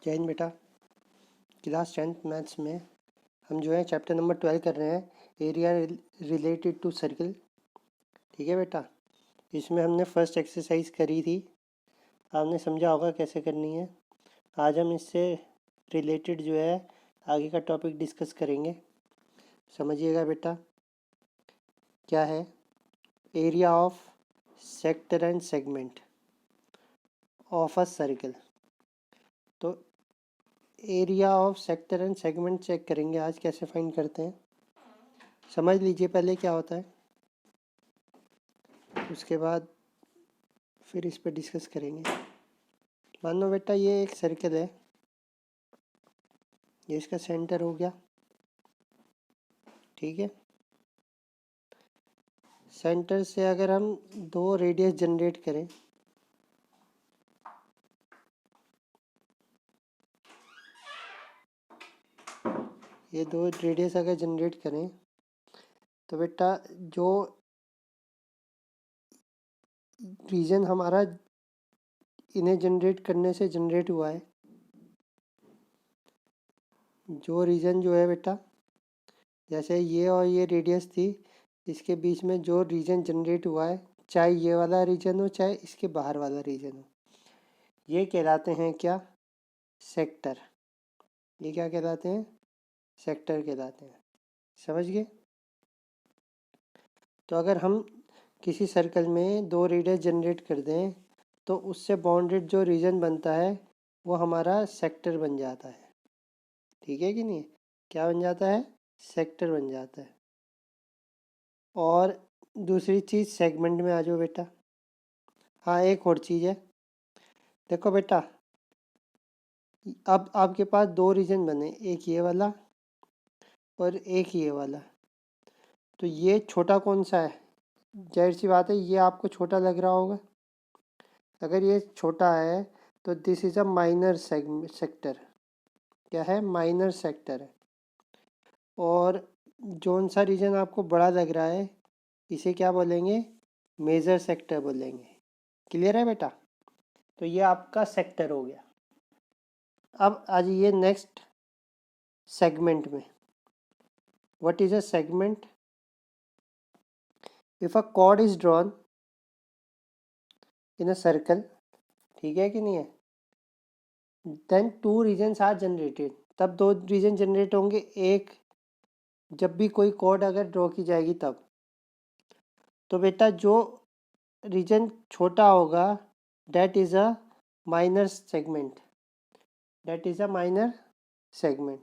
जय हिंद बेटा। Class 10th maths में हम जो है चैप्टर नंबर 12 कर रहे हैं, एरिया रिलेटेड टू सर्कल। ठीक है बेटा, इसमें हमने फर्स्ट एक्सरसाइज करी थी, आपने समझा होगा कैसे करनी है। आज हम इससे रिलेटेड जो है आगे का टॉपिक डिस्कस करेंगे। समझिएगा बेटा, क्या है area of sector and segment of a circle. तो area of sector and segment check करेंगे आज, कैसे फाइंड करते हैं समझ लीजिए पहले क्या होता है, उसके बाद फिर इस पर डिस्कस करेंगे। मान लो बेटा ये एक सर्कल है, ये इसका सेंटर हो गया। ठीक है, सेंटर से अगर हम दो रेडियस जनरेट करें, ये दो रेडियस अगर जनरेट करें तो बेटा जो रीजन हमारा इन्हें जनरेट करने से जनरेट हुआ है, जो रीजन जो है बेटा, जैसे ये और ये रेडियस थी, इसके बीच में जो रीजन जनरेट हुआ है, चाहे ये वाला रीजन हो चाहे इसके बाहर वाला रीजन हो, ये कहलाते हैं क्या, सेक्टर। ये क्या कहलाते हैं, सेक्टर कहलाते हैं। समझ गए। तो अगर हम किसी सर्कल में दो रेडियस जनरेट कर दें तो उससे बाउंडेड जो रीजन बनता है वो हमारा सेक्टर बन जाता है। ठीक है कि नहीं, क्या बन जाता है, सेक्टर बन जाता है। और दूसरी चीज़ सेगमेंट में आ जाओ बेटा। हाँ, एक और चीज़ है, देखो बेटा, अब आपके पास दो रीजन बने, एक ये वाला और एक ये वाला। तो ये छोटा कौन सा है, जाहिर सी बात है ये आपको छोटा लग रहा होगा। अगर ये छोटा है तो this is a minor sector. क्या है, माइनर सेक्टर है। और जौन सा रीजन आपको बड़ा लग रहा है इसे क्या बोलेंगे, मेजर सेक्टर बोलेंगे। क्लियर है बेटा। तो ये आपका सेक्टर हो गया। अब आ जाइए नेक्स्ट सेगमेंट में। What is a segment, if a chord is drawn in a circle, ठीक है कि नहीं है, then two regions are generated, तब दो रीजन जनरेट होंगे। एक जब भी कोई कॉर्ड अगर ड्रॉ की जाएगी तब, तो बेटा जो रीजन छोटा होगा that is a minor segment, that is a minor segment,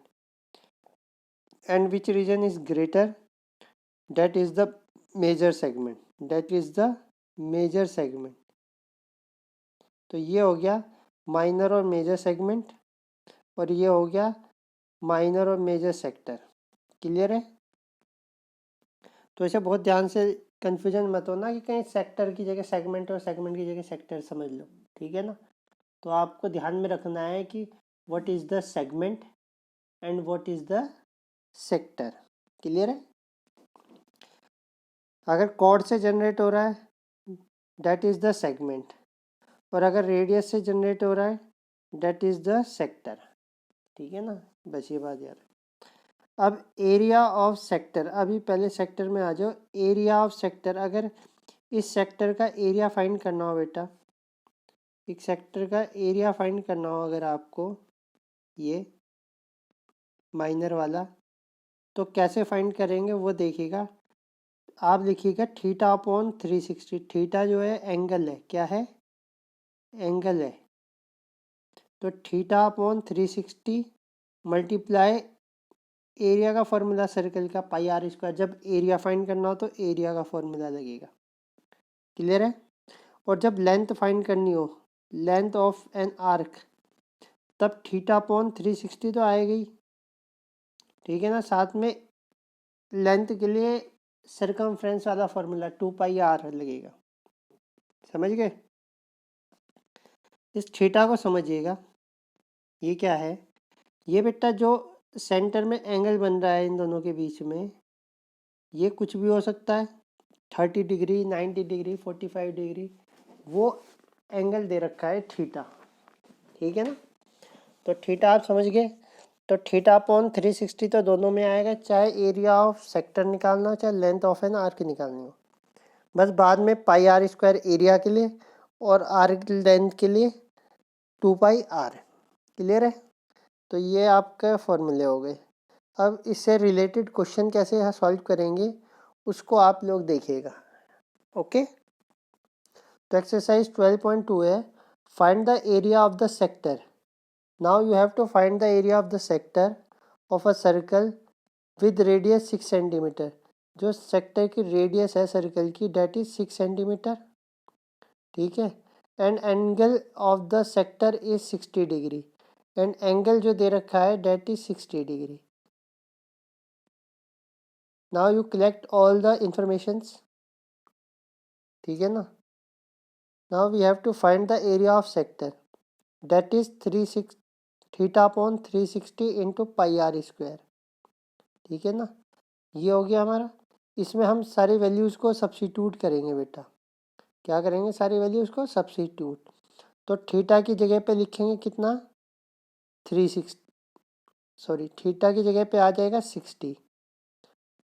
and which region is greater, that is the major segment, that is the major segment। तो ये हो गया माइनर और मेजर सेगमेंट, और ये हो गया माइनर और मेजर सेक्टर। क्लियर है। तो इसे बहुत ध्यान से कंफ्यूजन मत होना कि कहीं सेक्टर की जगह सेगमेंट और सेगमेंट की जगह सेक्टर समझ लो। ठीक है ना। तो आपको ध्यान में रखना है कि what is the segment and what is the sector. Clear है। अगर कॉर्ड से जनरेट हो रहा है दैट इज़ द सेगमेंट, और अगर रेडियस से जनरेट हो रहा है दैट इज़ द सेक्टर। ठीक है ना, बस ये बात यार। अब एरिया ऑफ सेक्टर, अभी पहले सेक्टर में आ जाओ। एरिया ऑफ सेक्टर, अगर इस सेक्टर का एरिया फाइंड करना हो बेटा, एक सेक्टर का एरिया फाइंड करना हो अगर आपको, ये माइनर वाला, तो कैसे फाइंड करेंगे वो देखिएगा। आप लिखिएगा थीटा अपॉन 360। थीटा जो है एंगल है, क्या है, एंगल है। तो थीटा अपॉन 360 मल्टीप्लाई एरिया का फॉर्मूला सर्कल का पाई आर स्क्वायर। जब एरिया फाइंड करना हो तो एरिया का फॉर्मूला लगेगा। क्लियर है। और जब लेंथ फाइंड करनी हो, लेंथ ऑफ एन आर्क, तब थीटा अपॉन 360 तो आएगी। ठीक है ना, साथ में लेंथ के लिए सर्कमफ्रेंस वाला फॉर्मूला 2 पाई आर लगेगा। समझ गए। इस थीटा को समझिएगा, ये क्या है, ये बेटा जो सेंटर में एंगल बन रहा है इन दोनों के बीच में, ये कुछ भी हो सकता है, 30 डिग्री, 90 डिग्री, 45 डिग्री, वो एंगल दे रखा है थीटा। ठीक है ना। तो थीटा आप समझ गए। तो थीटा अपॉन 360 तो दोनों में आएगा, चाहे एरिया ऑफ सेक्टर निकालना हो चाहे लेंथ ऑफ एन आर्क निकालनी हो। बस बाद में पाई आर स्क्वायर एरिया के लिए और आर्क लेंथ के लिए 2 पाई आर। क्लियर है। तो ये आपके फॉर्मूले हो गए। अब इससे रिलेटेड क्वेश्चन कैसे सॉल्व करेंगे उसको आप लोग देखिएगा। ओके। तो एक्सरसाइज 12.2 है, find the area of the sector. Now you have to find the area of the sector of a circle with radius 6 centimetre. जो सेक्टर की रेडियस है सर्कल की डेट इज 6 सेंटीमीटर। ठीक है। And angle of the sector is 60 degree. And angle जो दे रखा है that is 60 degree. Now you collect all the informations. ठीक है ना। Now we have to find the area of sector that is 36 theta upon 360 into pi r square. ठीक है ना। ये हो गया हमारा। इसमें हम सारी वैल्यूज़ को सब्स्टिट्यूट करेंगे बेटा। क्या करेंगे, सारी वैल्यूज़ को सब्स्टिट्यूट। तो थीटा की जगह पे लिखेंगे कितना 36, सॉरी थीटा की जगह पे आ जाएगा 60,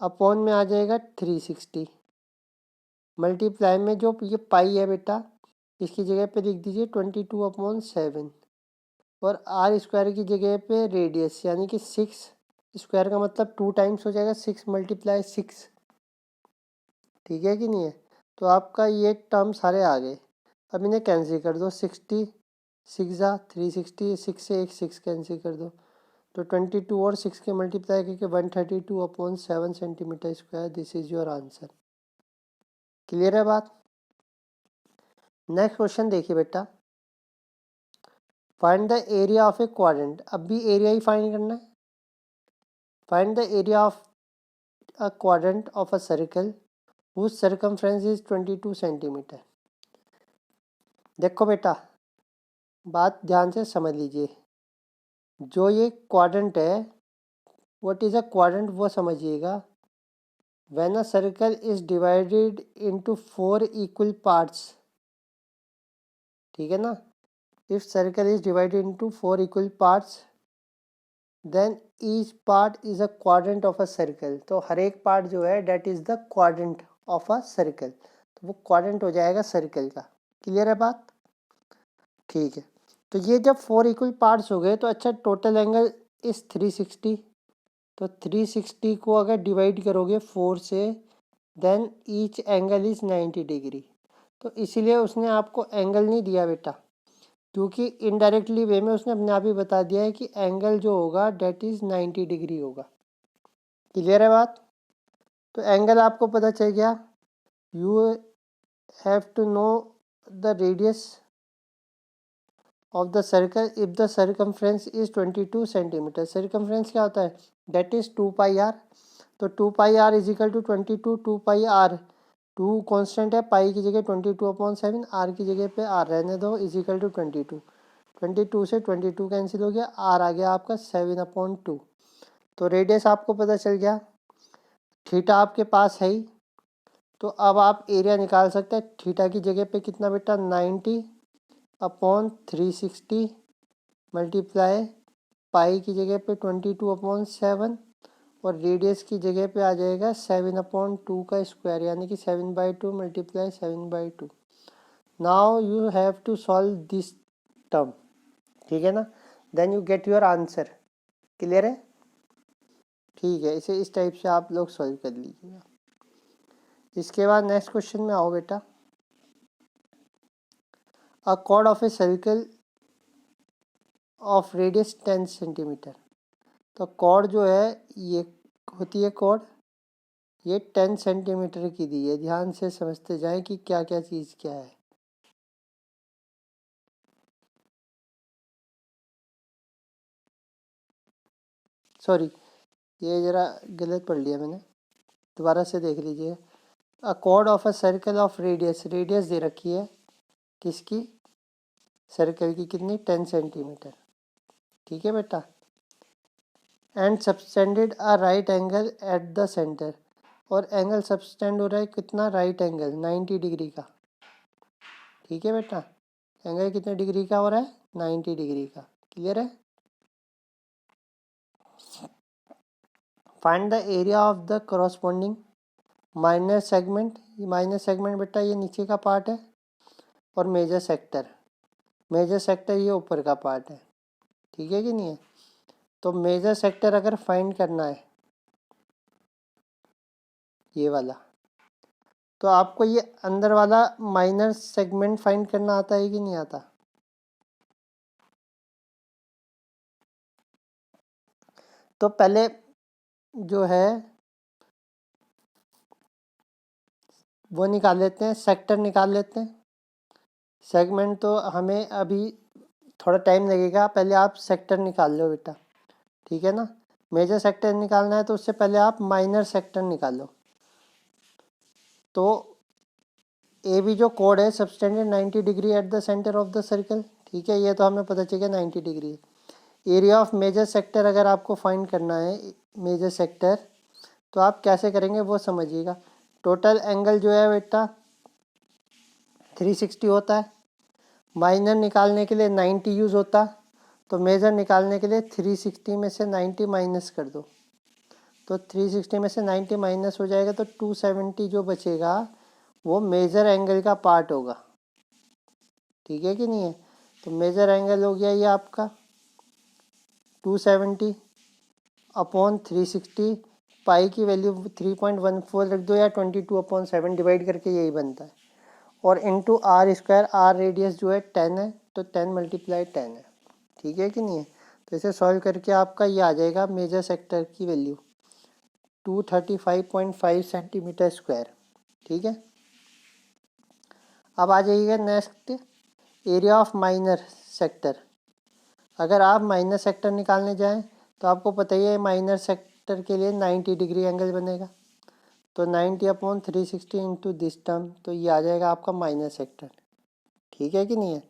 अपॉन में आ जाएगा 360, मल्टीप्लाई में जो ये पाई है बेटा इसकी जगह पे लिख दीजिए 22/7, और आर स्क्वायर की जगह पे रेडियस यानी कि 6 स्क्वायर का मतलब 2 टाइम्स हो जाएगा 6 × 6। ठीक है कि नहीं है। तो आपका ये टर्म सारे आ गए। अब इन्हें कैंसिल कर दो, 60 6 360, 6 से एक 6 कैंसिल कर दो तो 22 और 6 के मल्टीप्लाई करके 132/7 centimetre square. This is your answer. Clear है बात। नेक्स्ट क्वेश्चन देखिए बेटा, find the area of a quadrant. अब भी एरिया ही फाइंड करना है। Find the area of a quadrant of a circle whose circumference is 22 centimetre. देखो बेटा बात ध्यान से समझ लीजिए। जो ये क्वाड्रेंट है, व्हाट इज अ क्वाड्रेंट वो समझिएगा। When a circle is divided into 4 equal parts. ठीक है ना। If circle is divided into 4 equal parts then each part is a quadrant of a circle. तो हर एक पार्ट जो है that is the quadrant of a circle. तो वो क्वाड्रेंट हो जाएगा सर्कल का। क्लियर है बात। ठीक है। तो ये जब 4 इक्वल पार्ट्स हो गए तो अच्छा टोटल एंगल इज 360। तो 360 को अगर डिवाइड करोगे 4 से then each angle is 90 degree. तो इसीलिए उसने आपको एंगल नहीं दिया बेटा, क्योंकि इनडायरेक्टली वे में उसने अपने आप ही बता दिया है कि एंगल जो होगा डेट इज 90 डिग्री होगा। क्लियर है बात। तो एंगल आपको पता चल गया। You have to know the radius of the circle if the circumference is 22 centimetre. Circumference क्या होता है, डेट इज 2 पाई आर। तो 2 pi r is equal to 22, 2 pi r 2 constant है, पाई की जगह 22/7, आर की जगह पे आर रहने दो, इज इक्वल टू 22। 22 से 22 कैंसिल हो गया, आर आ गया आपका 7/2। तो रेडियस आपको पता चल गया, थीटा आपके पास है ही। तो अब आप एरिया निकाल सकते हैं। थीटा की जगह पे कितना बेटा 90/360 मल्टीप्लाई पाई की जगह पे 22/7 और रेडियस की जगह पे आ जाएगा 7/2 का स्क्वायर यानी कि 7/2 multiply 7/2। Now you have to solve this term. ठीक है ना। Then you get your answer. Clear है। ठीक है, इसे इस टाइप से आप लोग सॉल्व कर लीजिएगा। इसके बाद नेक्स्ट क्वेश्चन में आओ बेटा। अ chord of a circle of radius 10 centimetre. तो कॉर्ड जो है ये होती है कॉर्ड, ये 10 सेंटीमीटर की दी है। ध्यान से समझते जाएं कि क्या क्या चीज़ क्या है। सॉरी, ये ज़रा गलत पढ़ लिया मैंने, दोबारा से देख लीजिए। A chord of a circle of radius, radius दे रखी है किसकी, सर्कल की, कितनी 10 सेंटीमीटर। ठीक है बेटा। And subtended a right angle at the centre, और एंगल सबटेंड हो रहा है कितना, राइट एंगल 90 डिग्री का। ठीक है बेटा। एंगल कितने डिग्री का हो रहा है, 90 डिग्री का। क्लियर है। Find the area of the corresponding minor segment. ये माइनर सेगमेंट बेटा ये नीचे का पार्ट है, और मेजर सेक्टर, मेजर सेक्टर ये ऊपर का पार्ट है, ठीक है कि नहीं है। तो मेजर सेक्टर अगर फाइंड करना है ये वाला, तो आपको ये अंदर वाला माइनर सेगमेंट फाइंड करना आता है कि नहीं आता। तो पहले जो है वो निकाल लेते हैं, सेक्टर निकाल लेते हैं। सेगमेंट तो हमें अभी थोड़ा टाइम लगेगा, पहले आप सेक्टर निकाल लो बेटा, ठीक है ना। मेजर सेक्टर निकालना है तो उससे पहले आप माइनर सेक्टर निकालो। तो ए बी जो कोड है subtended 90 degree at the centre of the circle, ठीक है, ये तो हमें पता चल गया 90 डिग्री है। एरिया ऑफ मेजर सेक्टर अगर आपको फाइंड करना है मेजर सेक्टर, तो आप कैसे करेंगे वो समझिएगा। टोटल एंगल जो है बेटा 360 होता है, माइनर निकालने के लिए 90 यूज़ होता, तो मेजर निकालने के लिए 360 में से 90 माइनस कर दो, तो 360 में से 90 माइनस हो जाएगा, तो 270 जो बचेगा वो मेजर एंगल का पार्ट होगा, ठीक है कि नहीं है। तो मेजर एंगल हो गया ये आपका 270 अपॉन 360, पाई की वैल्यू 3.14 रख दो या 22/7 डिवाइड करके यही बनता है, और into r square, r radius जो है 10 है, तो 10 मल्टीप्लाई 10 है, ठीक है कि नहीं है। तो इसे सॉल्व करके आपका ये आ जाएगा मेजर सेक्टर की वैल्यू 235.5 सेंटीमीटर स्क्वायर, ठीक है। अब आ जाइएगा next, area of minor sector. अगर आप माइनर सेक्टर निकालने जाएं तो आपको पता ही है माइनर सेक्टर के लिए 90 डिग्री एंगल बनेगा, तो 90/360 इंटू दिस टर्म, तो ये आ जाएगा आपका माइनर सेक्टर, ठीक है कि नहीं है।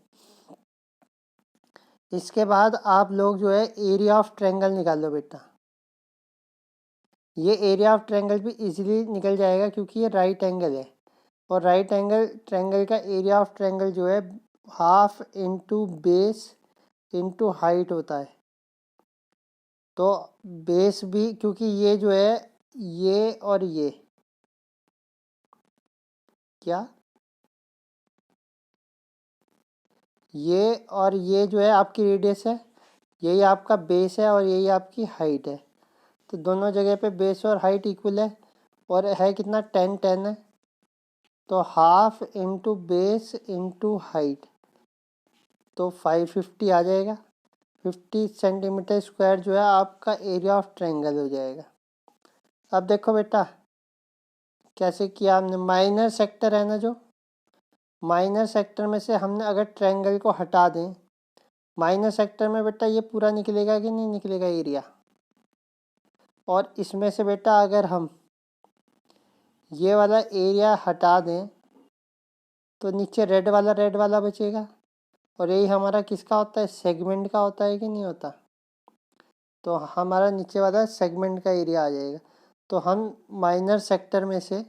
इसके बाद आप लोग जो है एरिया ऑफ ट्रायंगल निकाल लो बेटा। ये एरिया ऑफ ट्रायंगल भी इजीली निकल जाएगा क्योंकि ये राइट एंगल है, और राइट एंगल ट्रायंगल का एरिया ऑफ ट्रायंगल जो है half into base into height होता है। तो बेस भी, क्योंकि ये जो है ये और ये क्या, ये और ये जो है आपकी रेडियस है, यही आपका बेस है और यही आपकी हाइट है। तो दोनों जगह पे बेस और हाइट इक्वल है, और है कितना 10 है, तो half into base into height, तो 550 आ जाएगा। 50 सेंटीमीटर स्क्वायर जो है आपका एरिया ऑफ ट्रायंगल हो जाएगा। अब देखो बेटा कैसे किया हमने, माइनर सेक्टर है ना, जो माइनर सेक्टर में से हमने अगर ट्रायंगल को हटा दें, माइनर सेक्टर में बेटा ये पूरा निकलेगा कि नहीं निकलेगा एरिया, और इसमें से बेटा अगर हम ये वाला एरिया हटा दें तो नीचे रेड वाला बचेगा, और यही हमारा किसका होता है, सेगमेंट का होता है कि नहीं होता। तो हमारा नीचे वाला सेगमेंट का एरिया आ जाएगा। तो हम माइनर सेक्टर में से,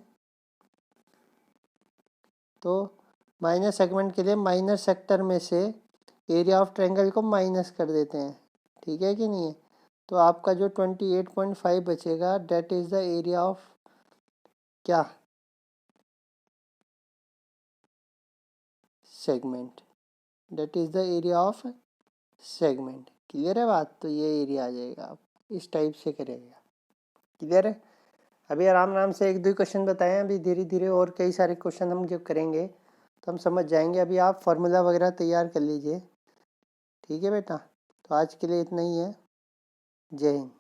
तो माइनर सेगमेंट के लिए माइनर सेक्टर में से एरिया ऑफ ट्रायंगल को माइनस कर देते हैं, ठीक है कि नहीं है। तो आपका जो 28.5 बचेगा that is the area of क्या, segment, that is the area of segment. Clear है बात, तो ये एरिया आ जाएगा, आप इस टाइप से करेगा। क्लियर है। अभी आराम आराम से एक दो क्वेश्चन बताएं, अभी धीरे धीरे और कई सारे क्वेश्चन हम जब करेंगे तो हम समझ जाएंगे। अभी आप फार्मूला वगैरह तैयार कर लीजिए, ठीक है बेटा। तो आज के लिए इतना ही है। जय हिंद।